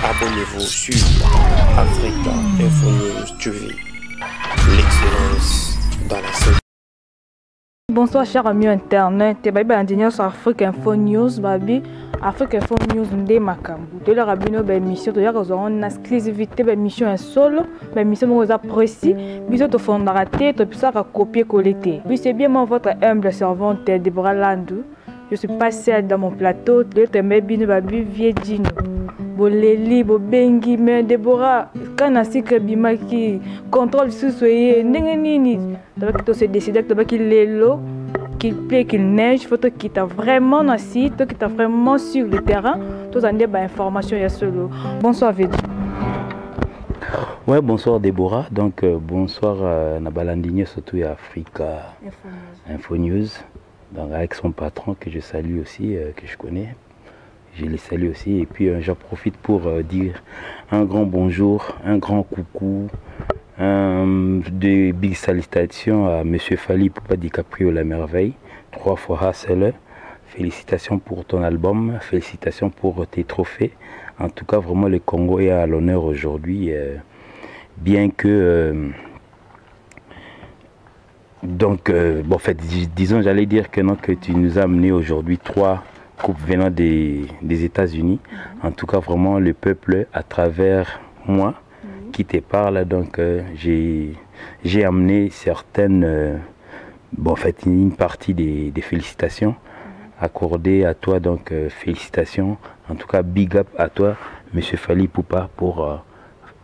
Abonnez-vous sur Africa Info News TV. L'excellence dans la scène. Bonsoir chers amis internet, baby ingénieur sur Africa Info News, baby Africa Info News ndé makambu. De la rabino ba émission to yaka zo en exclusivité ba émission en solo, ba émission mo za précis, biso to fondara té to pisa ka copier coller té. Oui, c'est bien moi votre humble servante Deborah Landou. Je suis passée dans mon plateau, de te mebino baby viedino. Boleli bo bengi mais Deborah quand a sikre bimaki contrôle sous soyez ndenge nini. Donc to se décider que qu'il lelo qu'il plaît qu'il neige, faut qu'il t'a vraiment dans site, qu'il t'a vraiment sur le terrain, tous en des informations ya solo. Bonsoir Vedi. Ouais, bonsoir Déborah. Donc bonsoir Nabalandigne surtout à Africa Info News. Donc avec son patron que je salue aussi, que je connais. Je les salue aussi et puis j'en profite pour dire un grand bonjour, un grand coucou, de big salutations à Monsieur Fally Ipupa DiCaprio La Merveille, 3 fois Hustler. Félicitations pour ton album, félicitations pour tes trophées. En tout cas, vraiment le Congo est à l'honneur aujourd'hui, bien que donc bon, en fait, disons, j'allais dire que non, que tu nous as amené aujourd'hui 3 coupes venant des États-Unis. En tout cas, vraiment, le peuple, à travers moi, qui te parle, donc j'ai amené certaines, bon, en fait, une partie des félicitations accordées à toi, donc félicitations. En tout cas, big up à toi, Monsieur Fally Ipupa, pour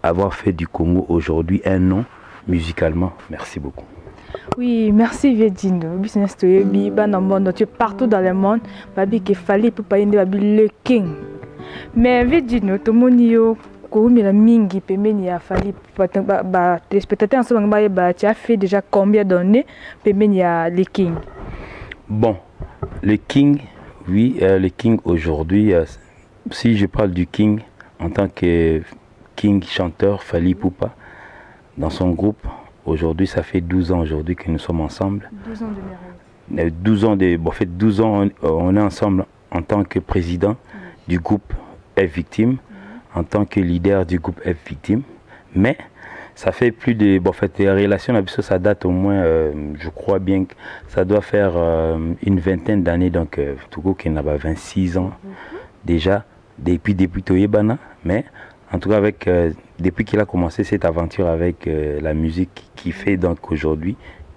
avoir fait du Congo aujourd'hui un nom musicalement. Merci beaucoup. Oui, merci Vedino. Business to you, tu es partout dans le monde. Babi qui Fally Ipupa le king. Mais Vedino, tout le monde koumi la mingi pemeni ya Fally Ipupa ba téléspectateurs ensemble ba tu as fait déjà combien d'années pemeni ya le king? Bon, le king, oui, le king aujourd'hui, si je parle du king en tant que king chanteur Fally Ipupa dans son groupe. Aujourd'hui, ça fait 12 ans aujourd'hui que nous sommes ensemble. 12 ans de mariage. 12 ans de, bon, en fait, 12 ans, on est ensemble en tant que président du groupe F Victime, en tant que leader du groupe F Victime. Mais ça fait plus de, bon, en fait, les relations avec ça date au moins, je crois bien que ça doit faire une vingtaine d'années. Donc, tout coup, qu'il n'a pas 26 ans déjà, depuis Toyebana. Mais en tout cas, avec, depuis qu'il a commencé cette aventure avec la musique qu'il fait donc aujourd'hui,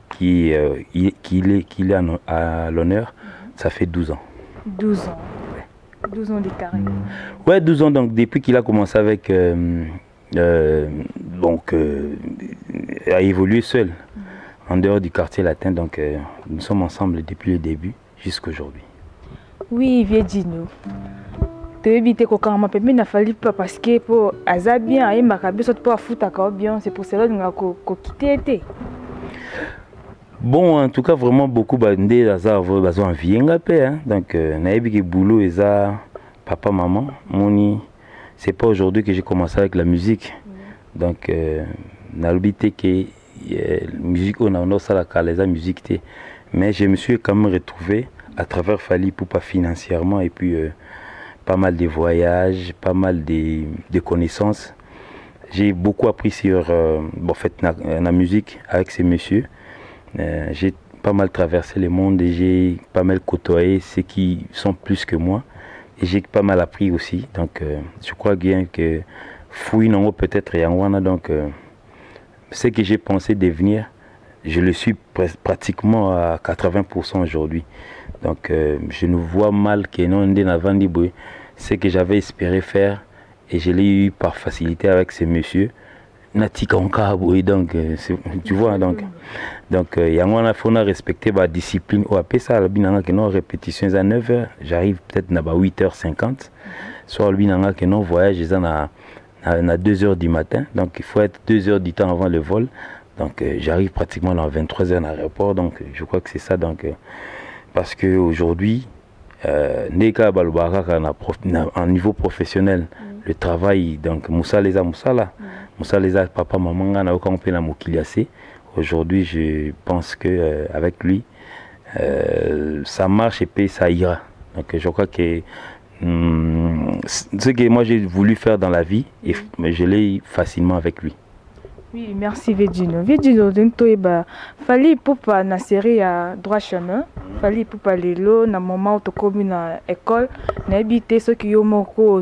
qu'il est à l'honneur, ça fait 12 ans. 12 ans, ouais. 12 ans de carrière. Ouais, 12 ans, donc depuis qu'il a commencé avec, donc, à évoluer seul, en dehors du quartier latin, donc nous sommes ensemble depuis le début jusqu'à aujourd'hui. Oui, Viedino. Tu éviter qu'on m'a permis de Fally Ipupa parce que pour Azabien et Makabe soit pour foutre à bien, c'est pour cela qu'on quitté. Bon, en tout cas, vraiment beaucoup bandé Azar besoin vie hein. Donc naïbi que boulot et ça papa maman, moni, c'est pas aujourd'hui que j'ai commencé avec la musique. Donc n'habité que musique on a ça la calesa musique té. Mais je me suis quand même retrouvé à travers Fally Ipupa financièrement et puis pas mal de voyages, pas mal de connaissances. J'ai beaucoup appris sur bon, en fait, la musique avec ces messieurs. J'ai pas mal traversé le monde et j'ai pas mal côtoyé ceux qui sont plus que moi. Et j'ai pas mal appris aussi. Donc je crois bien que fouille non peut-être Yangwana. Donc ce que j'ai pensé devenir, je le suis pratiquement à 80% aujourd'hui. Donc je ne vois mal que non ce que j'avais espéré faire et je l'ai eu par facilité avec ces messieurs. Donc tu vois donc il y a un faut respecter la discipline ou après ça que non répétitions à 9h, j'arrive peut-être à 8h50. Soit le que non voyage à 2h du matin. Donc il faut être 2 heures du temps avant le vol. Donc j'arrive pratiquement à 23h à l'aéroport. Donc je crois que c'est ça donc parce que aujourd'hui en niveau professionnel le travail donc Moussa les papa maman na aucun na mokiliase. Aujourd'hui je pense que avec lui ça marche et puis ça ira. Donc je crois que ce que moi j'ai voulu faire dans la vie, et je l'ai facilement avec lui. Oui, merci Virgino. Virgino, fallait pour pas na série à droit chemin, fallait pour pas lelo na moment où tu commis na école, na habité ceux qui ont moko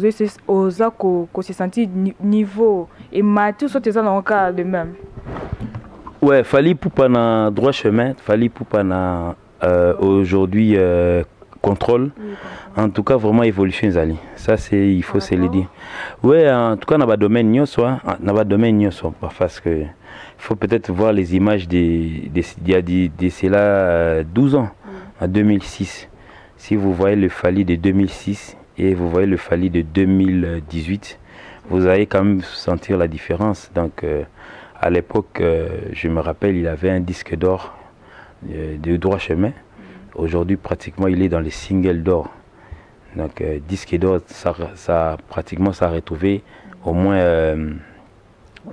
aux se sentir niveau et maths tout ça dans le cas de même. Ouais, fallait pour pas na droit chemin, fallait pour pas na aujourd'hui contrôle. Oui, en tout cas vraiment évolution zali. Ça c'est il faut se le dire. Ouais, en tout cas dans le domaine parce que il faut peut-être voir les images de cela 12 ans en 2006. Si vous voyez le Fally de 2006 et vous voyez le Fally de 2018, vous allez quand même sentir la différence. Donc à l'époque, je me rappelle, il avait un disque d'or de droit chemin. Aujourd'hui, pratiquement, il est dans les singles d'or. Donc, disque d'or, ça pratiquement, ça a retrouvé au moins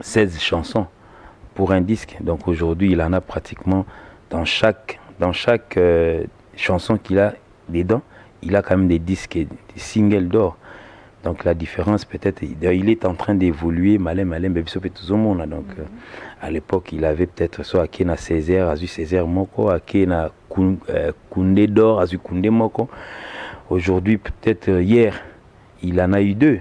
16 chansons pour un disque. Donc, aujourd'hui, il en a pratiquement dans chaque chanson qu'il a dedans, il a quand même des disques, des singles d'or. Donc, la différence, peut-être, il est en train d'évoluer. Donc, à l'époque, il avait peut-être soit Akena Césaire, Azu Césaire Moko, Akena Koundé d'or, Azu Koundé Moko. Aujourd'hui, peut-être hier, il en a eu 2.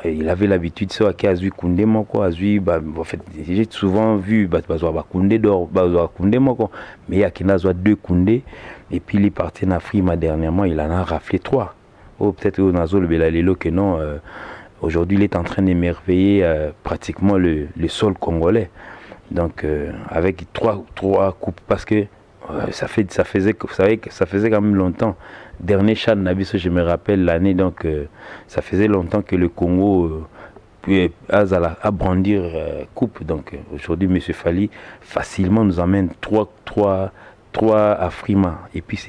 Il avait l'habitude soit Azu Koundé Moko, Azu, en fait, j'ai souvent vu Koundé d'or, Koundé Moko, mais Akena soit 2 Koundé. Et puis, il est parti en Afrique, dernièrement, il en a raflé 3. Ou peut-être au Nazo le Belalelo que non. Aujourd'hui, il est en train d'émerveiller pratiquement le sol congolais. Donc, avec trois coupes, parce que ça faisait quand même longtemps. Dernier Chan Nabiso, je me rappelle l'année, donc ça faisait longtemps que le Congo a brandir coupe. Donc, aujourd'hui, M. Fally facilement nous emmène 3 Afrima. Et puis,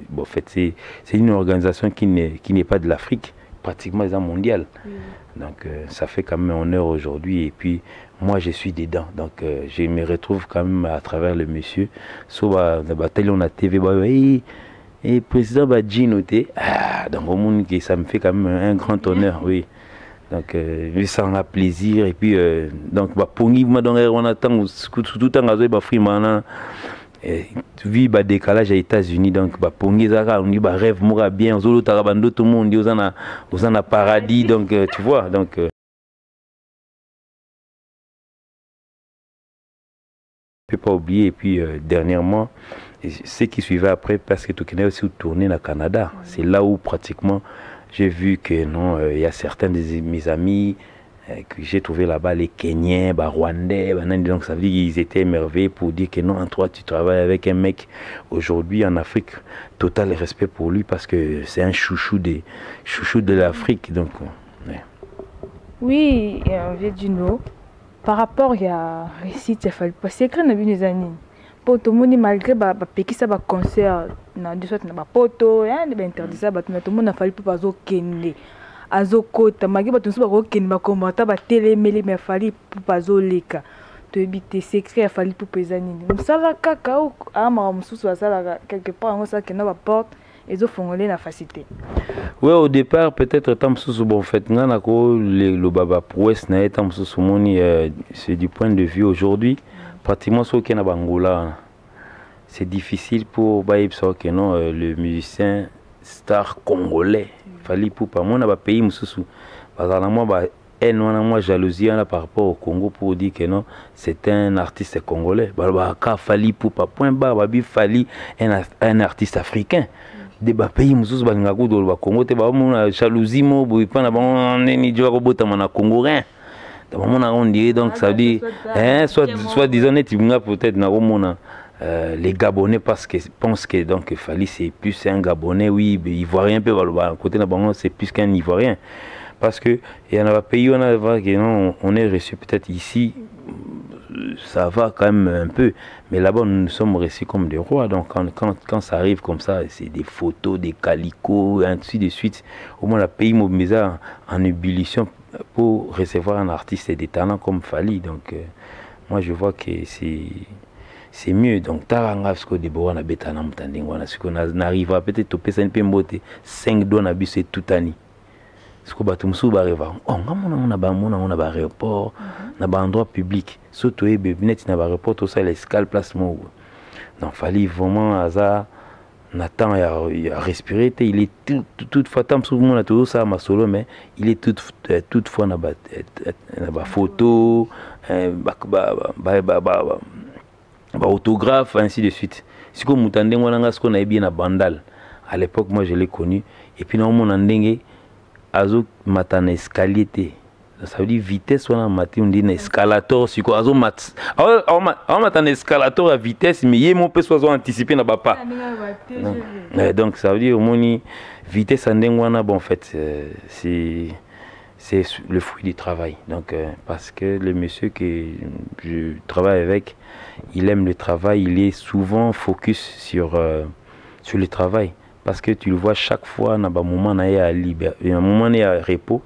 bon, en fait, c'est une organisation qui n'est pas de l'Afrique, pratiquement mondiale. Donc, ça fait quand même honneur aujourd'hui. Et puis, moi, je suis dedans. Donc, je me retrouve quand même à travers le monsieur. Sur la bataille, on a TV. Et président Badjino, donc, au monde, ça me fait quand même un grand honneur, oui. Donc, ça en a plaisir. Et puis, donc, on attend tout le temps, vu le décalage aux États-Unis, donc on dit rêve moura bien, tout le monde aux en paradis, donc tu vois, donc ne peut pas oublier. Et puis dernièrement, ce qui suivait après, parce que Tokyo aussi tourné au Canada, c'est là où pratiquement j'ai vu que non, il y a certains de mes amis que j'ai trouvé là-bas, les Kenyans, Rwandais, donc ça veut dire qu'ils étaient émerveillés pour dire que non, en toi tu travailles avec un mec aujourd'hui en Afrique, total respect pour lui parce que c'est un chouchou de l'Afrique. Donc, ouais. Oui, Virgino, par rapport à récit, il fallait pas s'écrire dans les années. Pour tout le monde, malgré que ça va concert, na de sorte na poto, interdit ça, tout le monde a fallu pas kende. Azokota magi batunsu bakokende bakomata batelemeli me fali pour azoleka to ebite secret afali pour pezanini musala kaka ou ama mususu basala quelque part on ça que na ba porte ezo fongolé na facilité. Ouais, au départ peut-être tant mususu bon fait ngana ko le baba prouesse na tant mususu moni c'est du point de vue aujourd'hui pratiquement ce qui na bangola c'est difficile pour baïbso que non le musicien star congolais Fally Ipupa moi na pays mususu bazala moi jalousie par rapport au Congo pour dire que non c'est un artiste congolais ka Fally Ipupa point barre babi Fally un artiste africain de pays mususu balinga ko do ba Congo te ba mon jalousie mo bo pa na bon ni jo ko bota na congolais on dirait donc ça dit soit disons net peut-être na mona les Gabonais parce que pensent que donc Fally c'est plus un Gabonais, oui, Ivoirien peut à côté de la c'est plus qu'un Ivoirien parce que il y en a un pays on est reçu peut-être ici ça va quand même un peu mais là-bas nous sommes reçus comme des rois donc quand ça arrive comme ça c'est des photos des calicots ainsi de suite au moins le pays mobilisé en ébullition pour recevoir un artiste et des talents comme Fally donc moi je vois que c'est mieux donc taranga parce que Deborah na betana mutandingo na siko n'arrive peut-être au pesa une mbote 5 dons na biso tout ani ce que bato musu ba reva oh ngamona on a ba aéroport na ba endroit public surtout net na ba aéroport tout ça l'escale place mo donc fallait vraiment hasard Nathan a respiré, il est toutefois tant souvent à tout ça ma solo mais il est toutefois na ba photo autographe ainsi de suite. Si comme mutande ngwana ce qu'on a bien à Bandal à l'époque moi je l'ai connu et puis non mon ndenge azo matana escalier té ça veut dire vitesse on a maté on dit escalator si quoi azo mat on matana escalator à vitesse mais yé mon peut soit anticiper na papa donc ça veut dire au moni vitesse ndengwana bon en fait c'est le fruit du travail donc parce que le monsieur que je travaille avec il aime le travail il est souvent focus sur le travail parce que tu le vois chaque fois dans un moment un moment à repos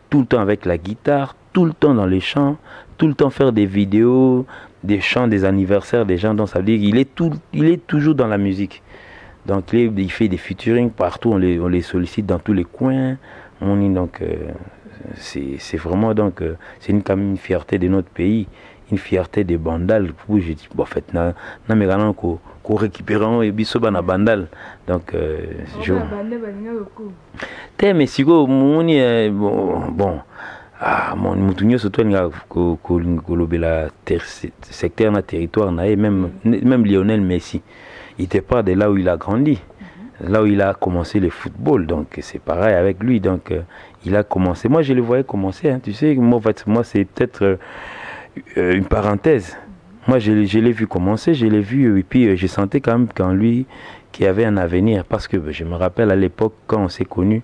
tout le temps avec la guitare tout le temps dans les chants tout le temps faire des vidéos des chants des anniversaires des gens donc ça veut dire il est toujours dans la musique donc il fait des featuring partout on les sollicite dans tous les coins donc c'est vraiment donc c'est quand même une fierté de notre pays une fierté de Bandal où je dis bon en fait na mais quand qu'on récupérant et biso na Bandal donc je mais si go moni bon mon mutunyo surtout nga ko lobela secteur na territoire na même Lionel Messi il était pas de là où il a grandi là où il a commencé le football donc c'est pareil avec lui donc il a commencé moi je le voyais commencer hein, tu sais moi c'est peut-être une parenthèse moi je l'ai vu commencer je l'ai vu et puis je sentais quand même qu'en lui qu'il y avait un avenir parce que je me rappelle à l'époque quand on s'est connus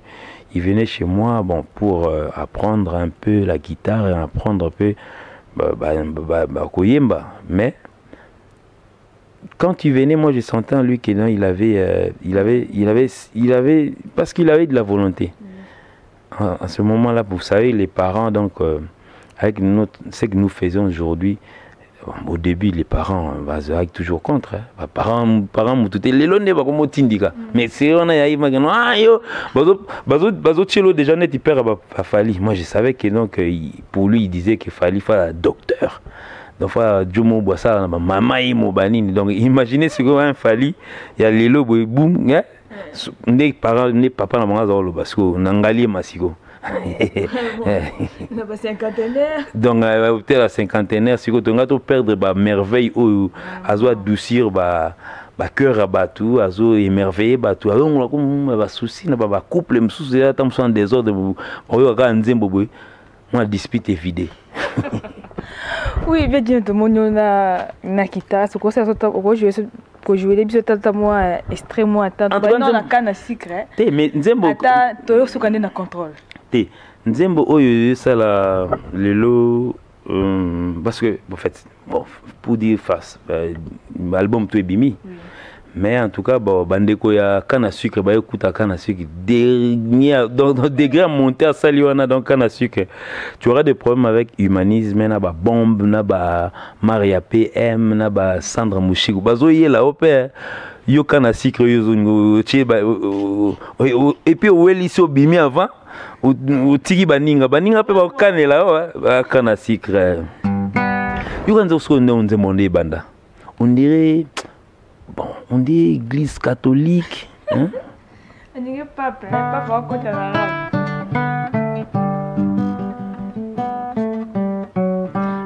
il venait chez moi bon pour apprendre un peu la guitare et apprendre un peu koyemba mais quand il venait moi je sentais en lui qu'il avait parce qu'il avait de la volonté à ce moment-là vous savez les parents donc avec ce que nous faisons aujourd'hui au début les parents vazaient toujours contre hein. parents tout les londe ba comme tindika mais c'est on a imagine yo bazo chelo déjà net il perd ba fali moi je savais que donc pour lui il disait qu'il fallait faire docteur donc Jomo Boissa maman mo banini donc imaginez ce qu'on fallait il y a lelo boum hein ne parents ne papa na bangaza lo parce que nangali masiko donc peut-être la cinquantenaire si tu as perdre ba merveille ou azo adoucir ba cœur à batou azo émerveiller batou alors on ba souci na ba couple msouci là tam sont des ordres oyo ka nzembo boy moi dispute est vidé oui bien dit tout le monde na kita ce que ça jouer les biso tata moi extrêmement attendre dans la canne à sucre mais nzembo ata to yo sukande na contrôle nzembo oyo ça la lelo parce que en fait bon pour dire face album to ebimi mais en tout cas bon bandeko ya kana sucre ba écoute kana sucre dernier dans degré monter à saliwana donc kana sucre tu auras des problèmes avec humanisme na ba bombe na ba Maria PM na ba Sandra Mushiku bazo yela opé yo kana sucre yo tcheba et puis weli so bimi avant ou tiki baninga pe ba kanela ba kana sucre yo kanzo so ndonze monde banda on dirait bon, on dit église catholique. Hein? On dirait pape, papa côté l'arabe.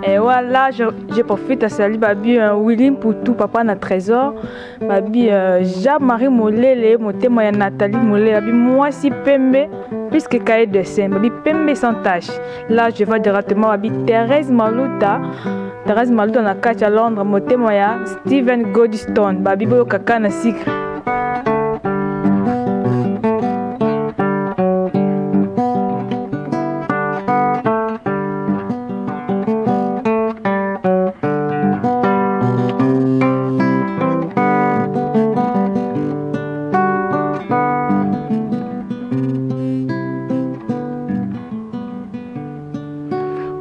Et voilà, je profite à saluer Babi William pour tout papa na trésor. Babi Jean-Marie Molele, mon témoin Nathalie Molele, Babi moi si Pembe, plus que cahier de scène, Babi Pembe sans tâche. Là, je vais directement Babi Thérèse Malouta na kacha Londres, mon témoin Steven Godstone, Babi Boyo Kaka na sucre.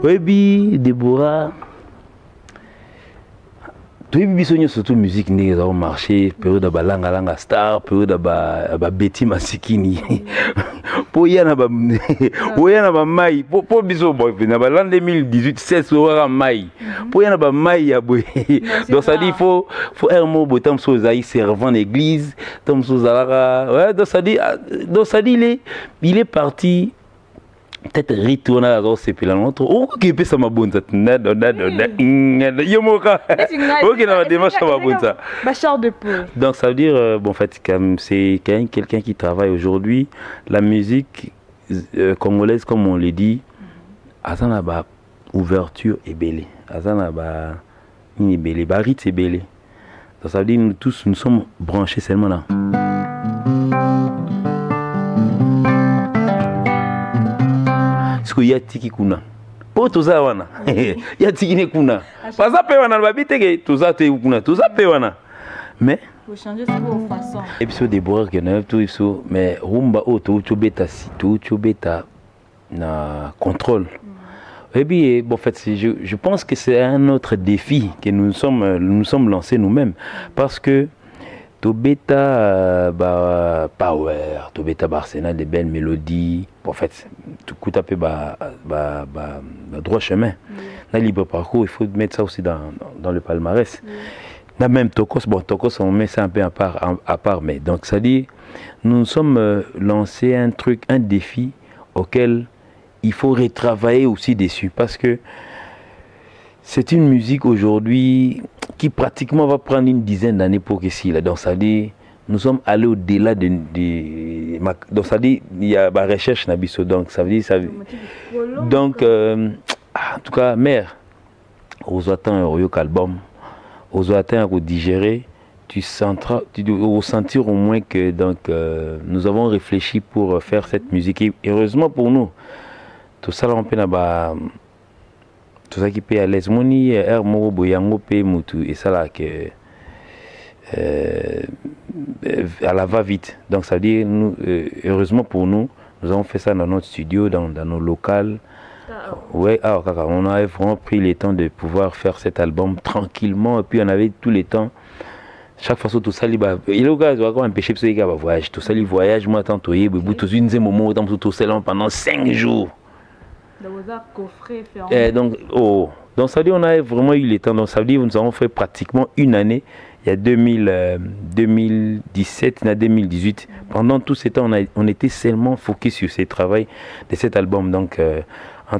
Webi Deborah tu biso surtout musique ndenge za marché période ba langa star période ba Betty Masikini po ya na ba oya na ba mai po biso boy na ba l'an 2018 16 ora mai po ya na ba mai ya boy donc ça dit il faut un mot botam so zaï servant d'église tom so zalaka ouais donc ça dit il est parti peut-être retourner à la c'est puis la montre oh qui peut ça ma bonne ça yomoka ok dans la démarche ça ma bonne ça bachar de poule donc ça veut dire bon en fait c'est quelqu'un qui travaille aujourd'hui la musique congolaise comme on le dit azana ba ouverture et belé azana ba ni belé ba rythme et belé donc ça veut dire nous tous nous sommes branchés seulement là. Ya tiki kuna po toza wana ya tiki ne kuna paza pe wana babite ke toza te kuna toza pe wana mais faut changer ça pour façon episode de boire que na tout isso mais rumba auto tu beta na contrôle et puis bon en fait je pense que c'est un autre défi que nous sommes lancés nous-mêmes parce que Tobeta power, Tobeta Barcelona, des belles mélodies. En fait, tout coup tapé droit chemin. Dans le libre parcours, il faut mettre ça aussi dans le palmarès. Dans même Tokos, bon Tokos on met ça un peu à part, mais donc ça dit, nous sommes lancés un défi auquel il faut retravailler aussi dessus parce que c'est une musique aujourd'hui qui pratiquement va prendre une dizaine d'années pour que si là. Donc ça dit, nous sommes allés au-delà donc ça dit, il y a la recherche nabiso donc ça veut dire donc en tout cas mère aux attentes au album aux attentes à digérer tu dois sentir au moins que donc nous avons réfléchi pour faire cette musique et heureusement pour nous tout ça là on peut là tout ça qui peut à l'aise moni air moko boyango pe mutu et ça là que à la va vite donc ça veut dire nous heureusement pour nous avons fait ça dans notre studio dans nos locales ouais on a vraiment pris le temps de pouvoir faire cet album tranquillement et puis on avait tout le temps chaque fois tout ça il est au gars va empêcher ce gars voyage tout ça il voyage moi tant toyer tout une moment tant tout ça pendant 5 jours. Donc ça veut dire on a vraiment eu le temps. Donc ça veut dire nous avons fait pratiquement une année. Il y a 2017 et 2018. Pendant tout ce temps, on était seulement focus sur ce travail de cet album. Donc en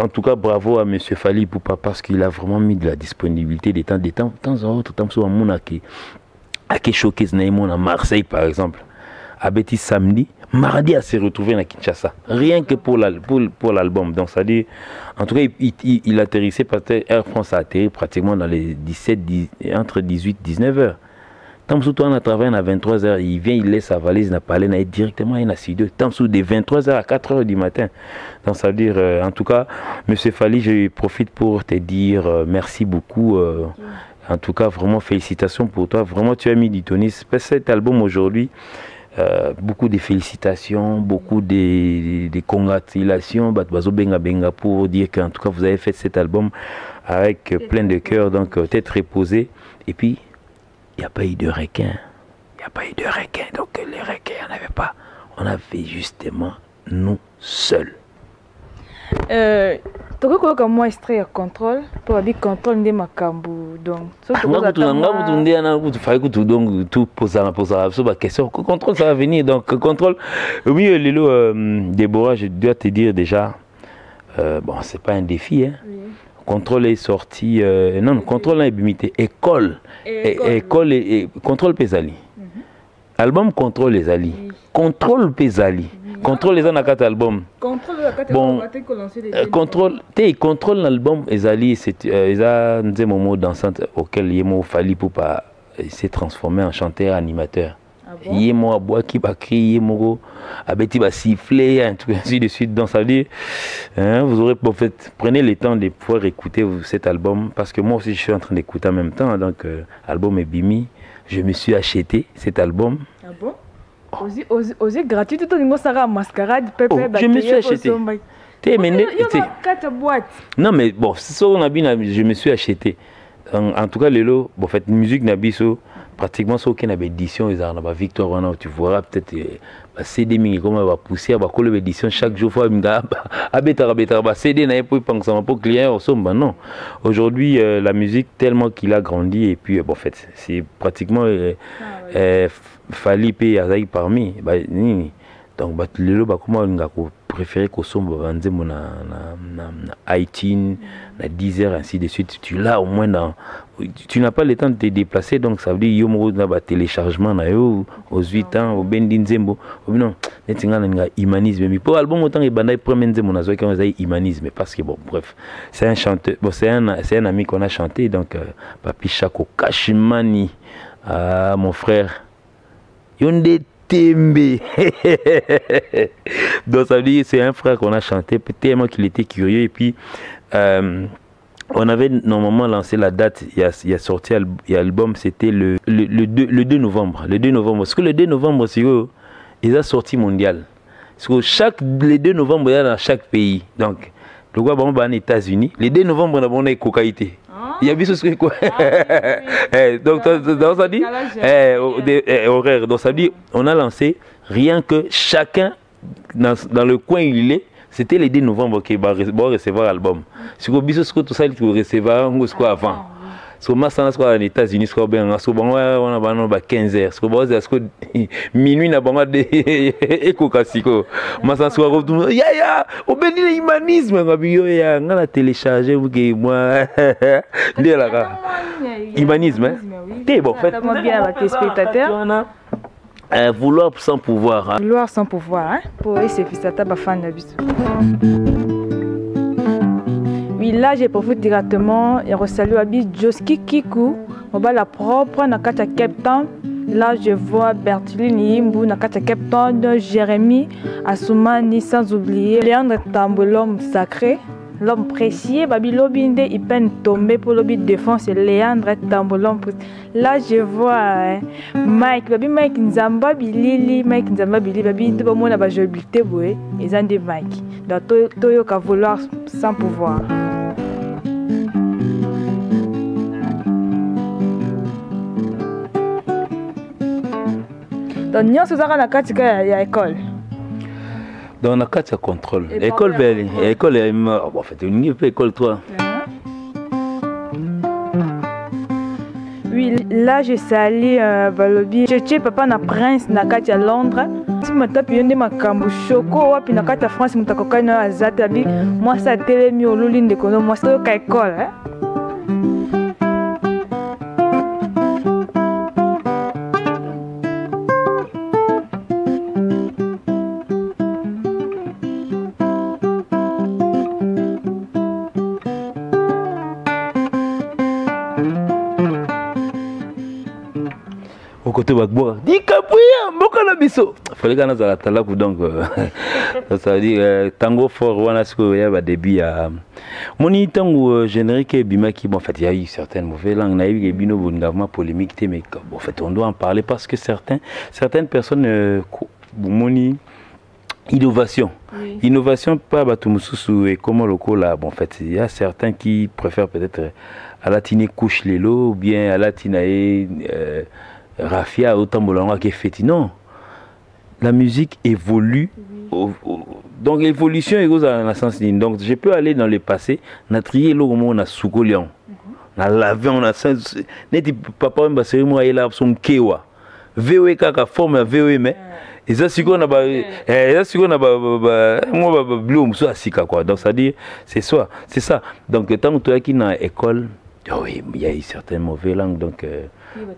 tout cas bravo à M. Fally Ipupa parce qu'il a vraiment mis de la disponibilité des temps en autre temps sur mon à showcase à Marseille par exemple. À Bétis samedi, mardi à se retrouver à Kinshasa. Rien que pour l'album. Donc ça dit, en tout cas, il atterrissait parce que Air France a atterri pratiquement dans les entre 18 et 19 heures. Tant que on a travaillé à 23 heures, il vient, il laisse sa valise, il n'a pas allé directement à studio. Tant que de 23 heures à 4 heures du matin. Donc ça veut dire, en tout cas, M. Fally, je profite pour te dire merci beaucoup. En tout cas, vraiment félicitations pour toi. Vraiment, tu as mis du tonus. Cet album aujourd'hui, beaucoup de félicitations, beaucoup de congratulations pour dire qu'en tout cas vous avez fait cet album avec plein de cœur, donc tête reposée. Et puis, il n'y a pas eu de requin. Donc les requins, il n'y en avait pas. On avait justement nous seuls. Tu as comme moi extrait à contrôle pour dire contrôle de Makambu donc contrôle ça va venir donc contrôle oui Lilo Déborah je dois te dire déjà bon c'est pas un défi hein. Oui. Contrôle est sorti non contrôle est limité école et contrôle Pesali album contrôle les ali contrôle Pesali contrôle les quatre albums. Bon, contrôle l'album Ezali, c'est un moment dansante auquel Yemo Fally Ipupa s'est transformé en chanteur animateur. Yemo Aboua qui va crier, Yemo Abeti va siffler, ainsi de suite. Donc ça veut dire, vous aurez en fait, prenez le temps de pouvoir écouter cet album parce que moi aussi je suis en train d'écouter en même temps. Donc album est bimi, je me suis acheté cet album. Ah bon? Osez gratuit tout le monde sera mascarade je me suis acheté non mais bon c'est ça on a bien je me suis acheté en tout cas le lot bon fait musique nabiso pratiquement ceux qui ont édition ils ont victoire tu verras peut-être CD mingi comment va pousser à coller l'édition chaque jour fois CD n'a pas penser pour client non aujourd'hui la musique tellement qu'il a grandi et puis en fait c'est pratiquement Fally P Azaï parmi donc comment on a préféré qu'on soit na iTunes, na Deezer, ainsi de suite. Tu l'as au moins dans. Tu n'as pas le temps de te déplacer, donc ça veut dire qu'il y a un téléchargement aux 8 ans, au Bendinzembo. Non, il y a un humanisme. Mais pour l'album, autant que Bandai premier Nzembo, on a un humanisme. Parce que, bon, bref, c'est un chanteur, bon, c'est un ami qu'on a chanté, donc Papi Chako Kashimani, mon frère. Yonde Tembe. Donc ça veut dire c'est un frère qu'on a chanté tellement qu'il était curieux et puis on avait normalement lancé la date, il y a sorti l'album, c'était le 2 novembre. Le 2 novembre, parce que le 2 novembre c'est eux, ils ont sorti mondial. Parce que le 2 novembre il y a dans chaque pays. Donc le gars bon aux États-Unis, le 2 novembre on a cocaïté. Il y a bien ce quoi. Donc ça dit horaire. Donc ça dit on a lancé rien que chacun dans le coin où il est, c'était le 2 novembre qu'il va recevoir l'album. Si vous avez tout ça, il faut recevoir avant. Si vous avez en États-Unis, on a 15 heures. Si vous avez minuit, on a des éco-cassico. Moi, ça soit ya, au béni l'humanisme. On a téléchargé, moi. Humanisme, hein? Bon, fait. Bien avec les spectateurs. Vouloir sans pouvoir. Vouloir sans pouvoir, hein? Pour eux, c'est ça, t'as pas fan de bisous. Oui, là, j'ai profité directement et resalué Abi Joski Kiku, on va la propre, na Katia Captain. Là, je vois Bertulini Imbu, na Katia Captain, Jérémy Assoumani, sans oublier Léandre Tambo, l'homme sacré. L'homme précieux, Babi Lobinde, il peine tomber pour l'objet de défense, Léandre Tambo, l'homme précieux. Là, je vois Mike, Babi Mike Nzamba, Bilili, Mike Nzamba, Bilili, Babi, tout le monde a joué, ils ont des Mike. Donc, tout le monde vouloir sans pouvoir. Donc, nous sommes à la école. Dans la carte, il y a contrôle. L'école, l'école est morte. En fait, une école, toi. Oui, là, je salue Balobi. Je suis papa na prince na carte à Londres. Si je tape une de ma cambo choco, puis na carte à France, je me tape na Azatabi. Moi, ça télé mi au lolin de kono. Moi, c'est au école. Côté Bagboa, dit Kapouya, Mbokala Bisso. Il fallait qu'on ait la talak donc ça veut dire tango fort, on a ce qu'il y a début à mon tango générique Bimaki. Bon, en fait, il y a eu certaines mauvaises langues, il y a eu des gouvernements polémiques, mais en fait, on doit en parler parce que certaines personnes, moni innovation, oui. Innovation pas Batumususu et comment le là. Bon, en fait, il y a certains qui préfèrent peut-être à latiner couche les lots ou bien à latiner Rafia autant bolanga qui est fait. Non, la musique évolue. Donc l'évolution est dans le sens de donc je peux aller dans le passé, na trier l'eau on a soukolion, na laver on a sens. N'est papa mba c'est moi il a son kewa. VOE kaka forme VOE mais et ça c'est qu'on a moi blum so asika quoi. Donc ça dit c'est ça. Donc tant que toi qui na école, oui, il y a eu certaines mauvaises langues donc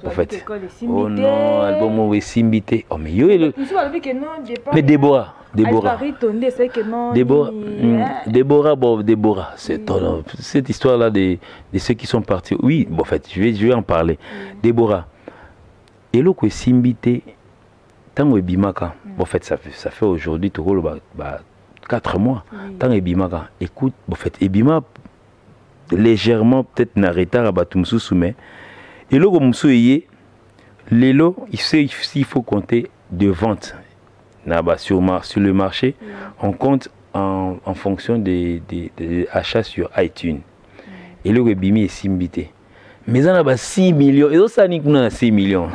en fait, oh non, album est simbité. Oh mais yo mais Déborah. Déborah, c'est cette histoire là de ceux qui sont partis. Oui, bon, en fait, je vais en parler. Déborah. Et là que simbité tant que bimaka. En fait, ça fait aujourd'hui tout 4 mois. Tant que bimaka. Écoute, en fait, ebima légèrement peut-être na retard à Batumsu soumet. Et là, comme ça, il faut compter de ventes sur le marché. On compte en fonction des achats sur iTunes. Et là, Bimi est simbité. Mais ça n'a 6 millions. Et ça n'a 6 millions.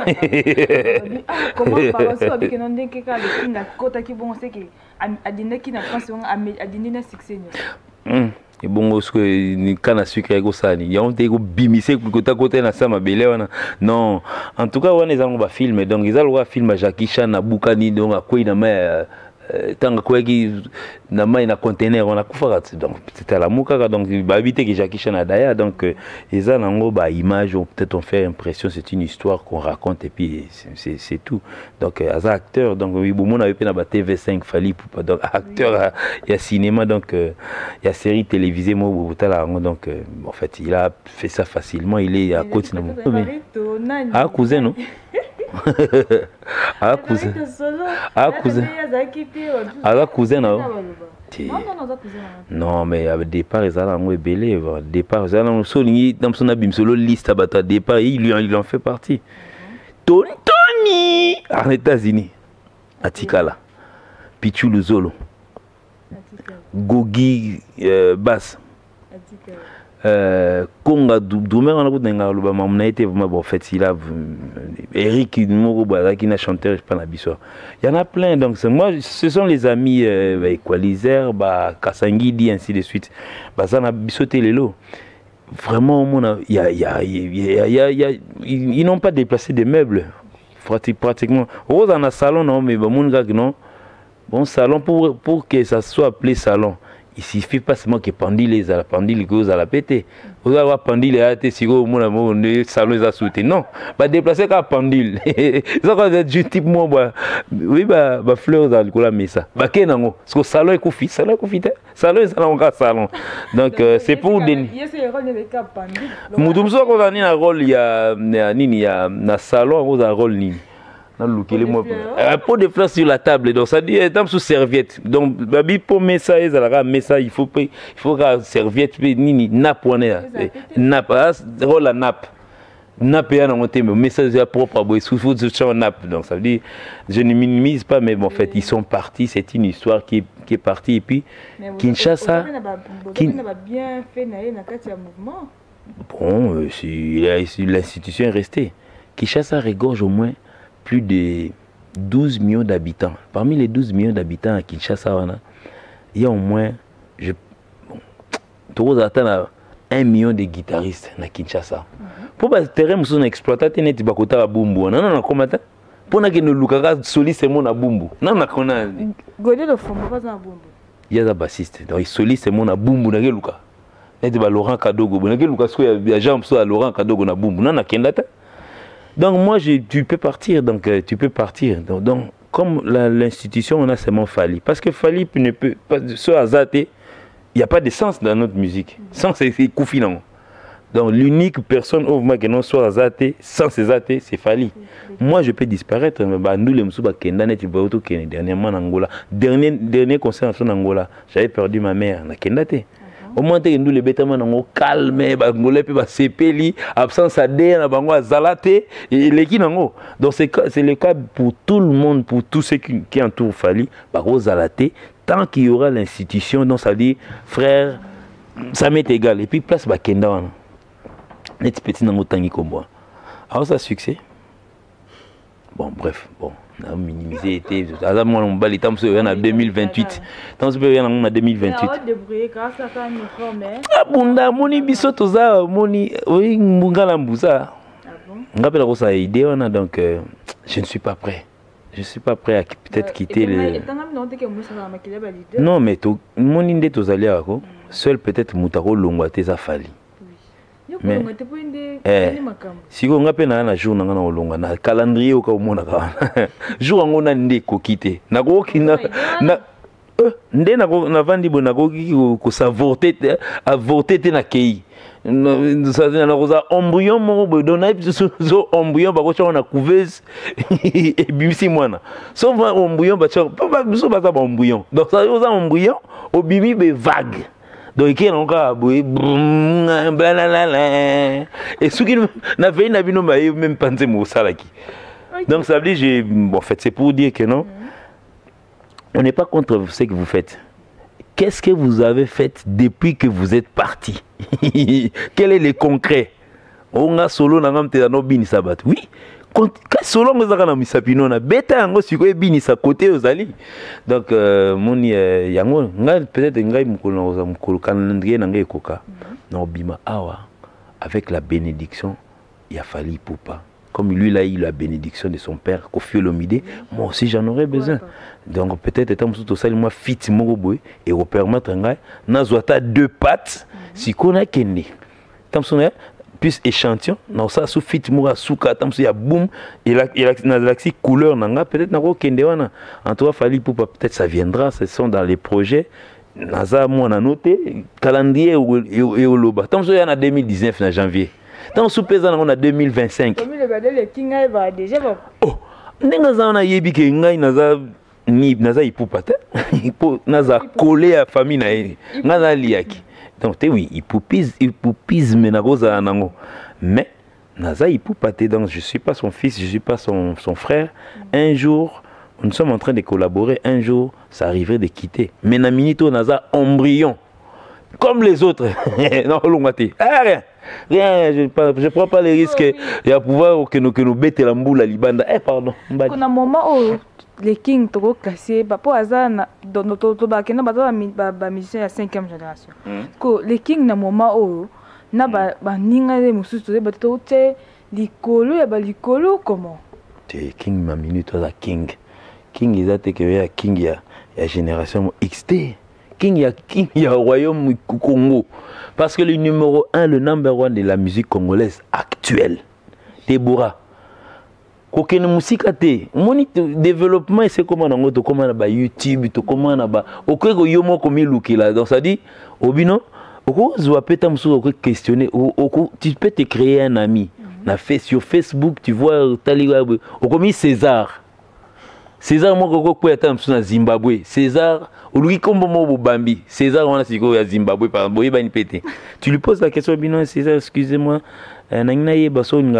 Comment par ça avec un ndé qui a le na kota qui bon c'est que a dîner qui n'a pas a dîner na succès. Et bon parce que ni kana sucre go ça ni on te go bimisé côté na ça ma belle non en tout cas on les a film donc ils ont le film à Jackie Chan na Bukani donc à quoi il na tant quoi qui na mai na conteneur on a kufa donc c'était la muka donc ba habiter que Jackie Chan a d'ailleurs donc ils ont nango ba image peut-être on fait impression c'est une histoire qu'on raconte et puis c'est tout donc as acteur donc oui bon on avait pas na TV5 Fally donc acteur il y a cinéma donc il y a série télévisée moi donc en fait il a fait ça facilement il est à côté ah cousin non ah cousin ah cousin ah cousin non non mais à départ ils allaient belé départ ils allaient soligner dans son abîme solo liste à départ il en fait partie Tony en États-Unis à Tikala Pichu Luzolo Gogi Bass Konga Doumer on a beaucoup d'engagements on a été vraiment bon fait il a Eric Moroba qui n'a chanté je pense la bissoire il y en a plein donc moi ce sont les amis Equalizer Kasangidi ainsi de suite ça n'a bissoté les lots vraiment ils n'ont pas déplacé des meubles pratiquement rose en a salon non mais non bon salon pour que ça soit appelé salon il suffit pas seulement que pendule à la pendule que vous allez péter. Vous allez pendule à te si vous mon salon les a sauté. Non, bah déplacer qu'à pendule. Ça va être du type moi oui bah fleur dans le mais ça. Bah kenango parce que salon est coufi, salon salon. Donc c'est pour des il y a ces rôles de cap pendule. Mudumso ko dans un rôle il y a nini il y a na salon vous un rôle nini. Un pot de fleurs sur la table, donc ça dit sous serviette. Donc, babi pour mettre ça, il faut que serviette, ni nappe, nappe, rôle la nappe. Nappe, mais ça c'est propre à boire, sous nappe. Donc ça veut dire, je ne minimise pas, mais bon, en fait, ils sont partis, c'est une histoire qui est partie. Et puis, Kinshasa. Bien fait, mouvement. Bon, l'institution est restée. Kinshasa regorge au moins plus de 12 millions d'habitants. Parmi les 12 millions d'habitants à Kinshasa, il y a au moins, tu attends 1 million de guitaristes à Kinshasa. Pour que terrain soit exploité, tu n'es pas à Bumbu. Non, comment ça? Pour que nous lukaga soliste mon à Bumbu. Non, on a. Godé de fond, pas à Bumbu. Il y a des bassistes. Donc soliste mon à Bumbu na luka. Et de Laurent Kadogo. Na luka soit il y a gens soit Laurent Kadogo na Bumbu. Non, kendata. Donc moi, tu peux partir, donc tu peux partir. Donc comme l'institution, on a seulement Fally. Parce que Fally ne peut pas se hasarder. Il n'y a pas de sens dans notre musique. Sans c'est Koufinan. Donc l'unique personne au moins qui non soit hasardé, sans ces athées, c'est Fally. Moi, je peux disparaître. Nous, les Moussouba Kenda, dernièrement en Angola. Dernier concert en Angola, j'avais perdu ma mère. Au moins, nous les bêtements sont calmes, ils sont absence à dire, zalaté et les qui donc c'est le cas pour tout le monde, pour tous ceux qui entourent Fally, zalaté tant qu'il y aura l'institution, donc ça veut dire frère, ça m'est égal. Et puis place Bakenda, les petits n'ont pas comme moi. Alors ça succès. Bon bref, bon. On a minimisé été on va les temps en 2028 tant que bien en 2028 ah bunda moni biso toza moni oui ngala mbuza ngapela ko ça idée on a donc je ne suis pas prêt à peut-être quitter le non mais moni nde tozali ako seul peut-être mutako longwa te za Fally mais si on a peine à jour na calendrier au cas où on a jour on a ndé kokité na ko kina na ndé na vandi bona ko savorter avorter te na kei ça na rosa embryon mo dona so embryon ba ko na couveuse et bimisi mwana so embryon ba so ba embryon donc ça rosa embryon obimi be vague. Donc il y a encore et ceux qui n'avaient même pas pensé au salaki. Donc ça veut dire en fait c'est pour dire que non, on n'est pas contre ce que vous faites. Qu'est-ce que vous avez fait depuis que vous êtes parti? Quel est le concret? on a solo na ngam te no bini sabat oui quand solo ngozaka na misapino na beta yango siko e bini sa côté ozali donc moni yango nga peut-être ngai mukolo na oza mukolo calendrier na ngai koka na bima awa avec la bénédiction il a fallu Poupa. Comme lui, il a eu la bénédiction de son père, Kofi Olomide, moi aussi j'en aurais besoin. Donc peut-être étant tout ça, moi fit moroboy et au permettre un nazwata 2 pattes, si qu'on a kenné. Tant son plus échantillon, non ça sous fit mora souka, tant il y a boum et la couleur nanga peut-être n'a pas kende wana. En tout cas, Fally Poupa peut-être ça viendra, ce sont dans les projets. Naza moi on a noté calendrier et au loba. Tant il y en a 2019 en janvier. Dans ce pays, on a 2025. Comme le King va déjà. Oh, on a yebi que ngai naza ni naza ipupata. Naza collé à famille na ye. Naza liaki. Donc oui, ipupisme na goza nango. Mais naza ipupate donc je suis pas son fils, je suis pas son frère. Un jour, nous sommes en train de collaborer. Un jour, ça arriverait de quitter. Mais na minito naza embryon. Comme les autres. Non, l'ongati. Ah rien. Rien, je ne prends pas les risques. Il y a pouvoir que nous bêtes la mboule à Libanda. Eh, pardon. Quand un moment où les kings sont classés, papa Azan, dans notre tobac, nous avons musicien à 5e génération. Les kings, dans un moment où nous avons ninga de mususu, nous avons l'icolo, l'icolo, comment? C'est king, ma minute, la king. King, ils ont été que king, il y a génération XT. King, il y a royaume Congo. Parce que le numéro 1, le number 1 de la musique congolaise actuelle, Deborah. Aucune musique a été. Mon développement, c'est comment on a comment YouTube, comment on a aucun yomo comme il look là. Donc ça dit, au bino, questionner, tu peux te créer un ami. Sur Facebook, tu vois, comme César. César, moi, je suis à Zimbabwe. César, lui, comme moi, Bambi. César, on a à Zimbabwe, par exemple, tu lui poses la question, Bino, César, excusez-moi, la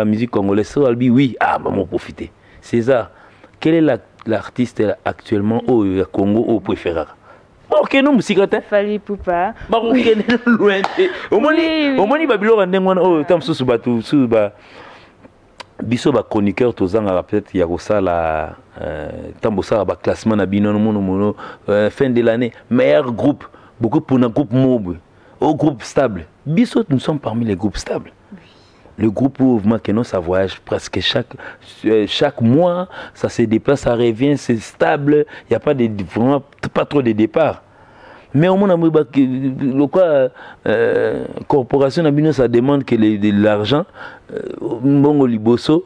musique congolaise, oui, ah, maman, profiter. César, quel est l'artiste actuellement au Congo au préféré? Ok, nous, musique, Fally Poupa. Au moins, il va bien biso ba chroniqueur tozanga peut-être ya kosala tambosa ba classement na bino mono fin de l'année meilleur groupe beaucoup pour un groupe mobile au groupe stable biso nous sommes parmi les groupes stables. Le groupe mouvement que nous ça voyage presque chaque mois, ça se déplace, ça revient, c'est stable, il n'y a pas de vraiment pas trop de départ. Mais au moins, corporation ça demande que l'argent, Mbongo Liboso,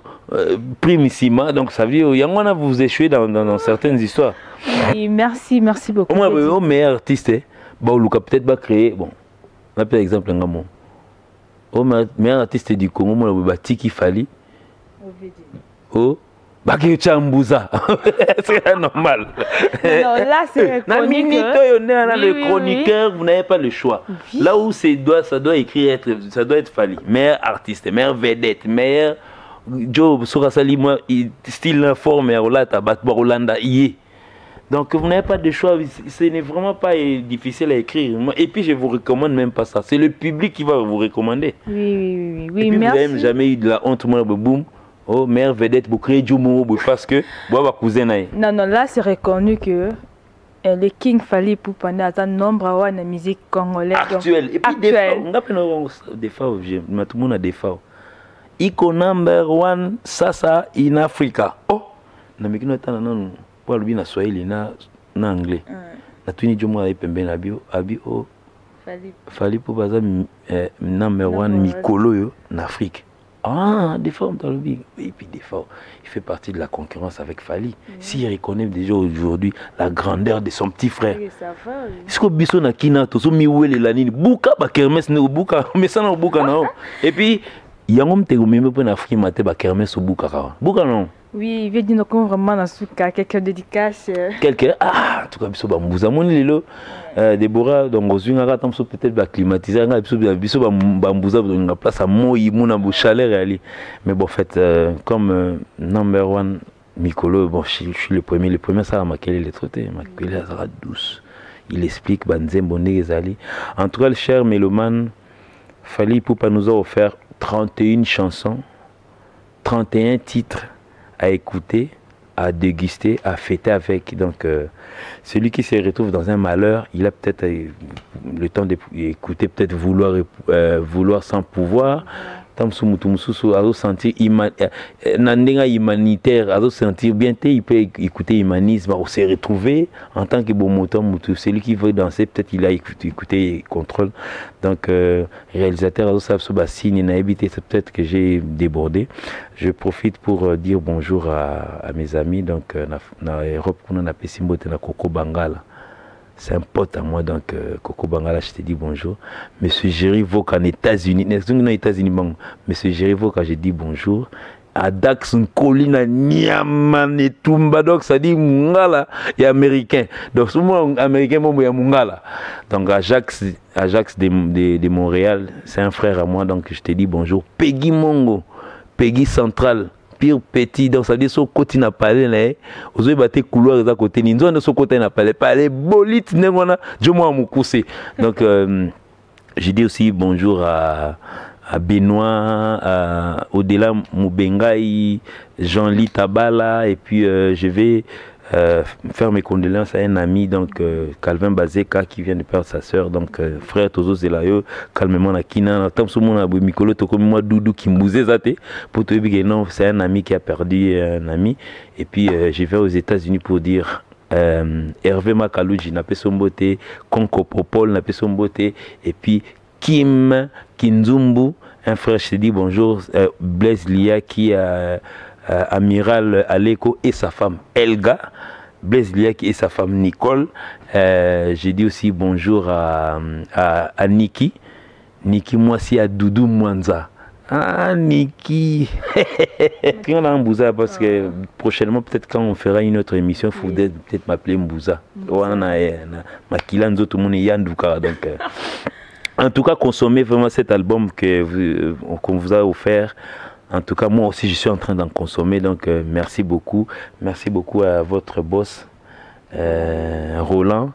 primissima, donc ça veut dire que vous échouez dans certaines histoires. Et merci beaucoup. Au moins, le meilleur artiste, peut-être créer, bon, on a par exemple un gamin. Le meilleur artiste du Congo, Tiki Fally. Oh. C'est normal. Non, là c'est le chroniqueur, vous n'avez pas le choix. Oui. Là où ça doit écrire, ça doit être Fally. Meilleur artiste, meilleur vedette, meilleur Joe Sorasali, moi, style forme, Rolanda, donc vous n'avez pas de choix, ce n'est vraiment pas difficile à écrire. Et puis je vous recommande même pas ça. C'est le public qui va vous recommander. Oui, et puis, merci. Vous n'avez jamais eu de la honte, moi, boum. Oh, mère vedette, vous créez du mot parce que vous avez cousin. Non, là c'est reconnu que le King Fally Poupa a un nombre de musique congolaise. Actuelle. Et puis des fois, tout le monde a des fois. Iko number 1, ça, in Africa. Oh, na mikino tana non, pour lui na Swahili na anglais. Na tuni jomo ay pembe na bio, abi o. Fally Poupa number 1 mikolo yo en Afrique. Ah, des fois, dans le big. Et puis des fois, il fait partie de la concurrence avec Fally. S'il reconnaît déjà aujourd'hui la grandeur de son petit frère. Est-ce que Bisso na kina to so miwele la nini buka ba kermesse ne buka mais ça na buka na. Et puis yangom te gomeme pour Afrique maté ba kermesse au buka ka. Buka non. Oui, il veut dire qu'on vraiment dans souka quelqu'un dédicace. Quelqu'un en tout cas Bisso ba mbuza moni lelo Deborah donc ozunga tam so peut-être ba climatiser nga Bisso ba mbuza dans place à moi mona bu chaleur ali. Mais bon en fait comme number 1 Mikolo, bon, je suis le premier ça m'a qu'elle est traité, m'a qu'elle est douce. Il explique Banzem Bondé Zali. En tout cas, le cher mélomane, Fally Poupa nous a offert 31 chansons, 31 titres à écouter, à déguster, à fêter avec. Donc, celui qui se retrouve dans un malheur, il a peut-être le temps d'écouter, peut-être vouloir sans pouvoir. Tant que sentir humanitaire, à sentir bien, il peut écouter humanisme, se retrouver en tant que bon moteur, celui qui veut danser, peut-être il a écouté contrôle. Donc, réalisateur, c'est peut-être que j'ai débordé. Je profite pour dire bonjour à mes amis. Donc, dans l'Europe, on a appelé Coco Bangala. C'est un pote à moi, donc Coco Bangala, je te dis bonjour. Monsieur Jerry Vok en États-Unis, Monsieur Jerry Vok, je dis bonjour. À Dax, une colline Niamane Tumba, donc ça dit Mungala, il y a américain. Donc, souvent américain, il y a Mungala. Donc, Ajax de Montréal, c'est un frère à moi, donc je te dis bonjour. Peggy Mongo, Peggy Central. Pire petit, donc ça dit son côté n'a pas l'air, aux yeux battés couloir à côté, ni de son côté n'a pas l'air, bolite n'engona, je m'en moukousé. Donc j'ai dit aussi bonjour à Benoît, au-delà Moubengaï, Jean-Ly Tabala, et puis je vais faire mes condoléances à un ami, donc Calvin Bazeka, qui vient de perdre sa soeur, donc frère Tozo Zelayo, calmement na Kina, tant que mon abou Mikolo, Toko moi Doudou qui mouzé zate, pour te dire que non, c'est un ami qui a perdu un ami, et puis je vais aux États-Unis pour dire Hervé Makalouji n'a pas son beauté, Konko Popol n'a pas son beauté, et puis Kim Kinzumbu, un frère, je te dis bonjour, Blaise Lia qui a Amiral Aleko et sa femme Elga, Blaise Liak et sa femme Nicole. J'ai dit aussi bonjour à Niki. Niki, moi aussi à Doudou Mwanza. Ah, Niki. On a un Mbouza parce que prochainement, peut-être quand on fera une autre émission, il faudrait peut-être m'appeler Mbouza. On a Makila, tout le monde est Yandouka. Donc, en tout cas, consommez vraiment cet album qu'on vous a offert. En tout cas, moi aussi, je suis en train d'en consommer. Donc, merci beaucoup. Merci beaucoup à votre boss, Roland.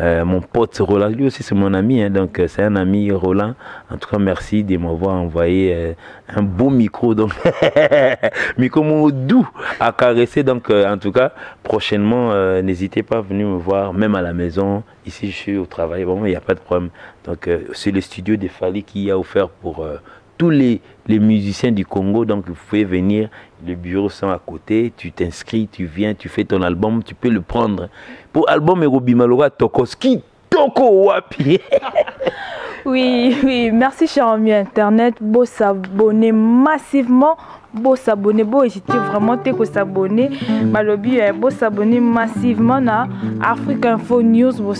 Mon pote Roland, lui aussi, c'est mon ami. Hein, donc, c'est un ami, Roland. En tout cas, merci de m'avoir envoyé un beau micro. Donc, micro doux à caresser. Donc, en tout cas, prochainement, n'hésitez pas à venir me voir, même à la maison. Ici, je suis au travail. Bon, il n'y a pas de problème. Donc, c'est le studio de Fali qui a offert pour tous les musiciens du Congo, donc vous pouvez venir, les bureaux sont à côté, tu t'inscris, tu viens, tu fais ton album, tu peux le prendre. Pour album Erobimaloga Tokoski, Toko Wapi. Oui, merci cher ami Internet, beau s'abonner massivement, beau s'abonner, beau hésiter vraiment que s'abonner, malobi beau s'abonner massivement à Afrique Info News, vous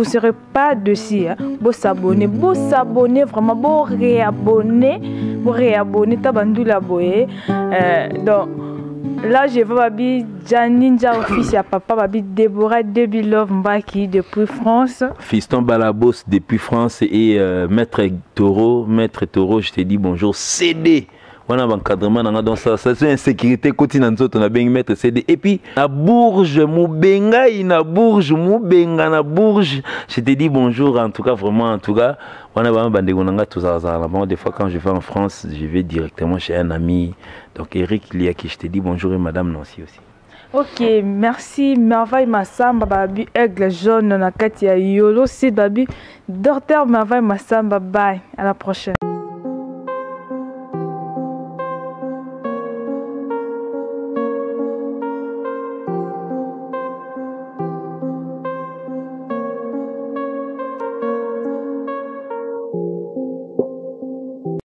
serez pas dessus, hein. Beau s'abonner vraiment, beau réabonner, tabandula boye, donc là je vais babi Janinja office à papa babi Deborah Debilov Mbaki depuis France. Fiston Balabos depuis France et Maître Taureau, je te dis bonjour. CD. On a un encadrement dans ça, c'est une sécurité quotidienne, on a bien mettre CD. Et puis, na Bourges, na Bourges, je te dis bonjour, en tout cas, vraiment, en tout cas, on a vraiment tout ça. Des fois, quand je vais en France, je vais directement chez un ami. Donc, Eric Liaki, je te dis bonjour et Madame Nancy aussi. Ok, merci. Merveille Massamba, babi, aigle jaune, na Katia Yolo, c'est babi, docteur Merveille Massamba, bye. À la prochaine.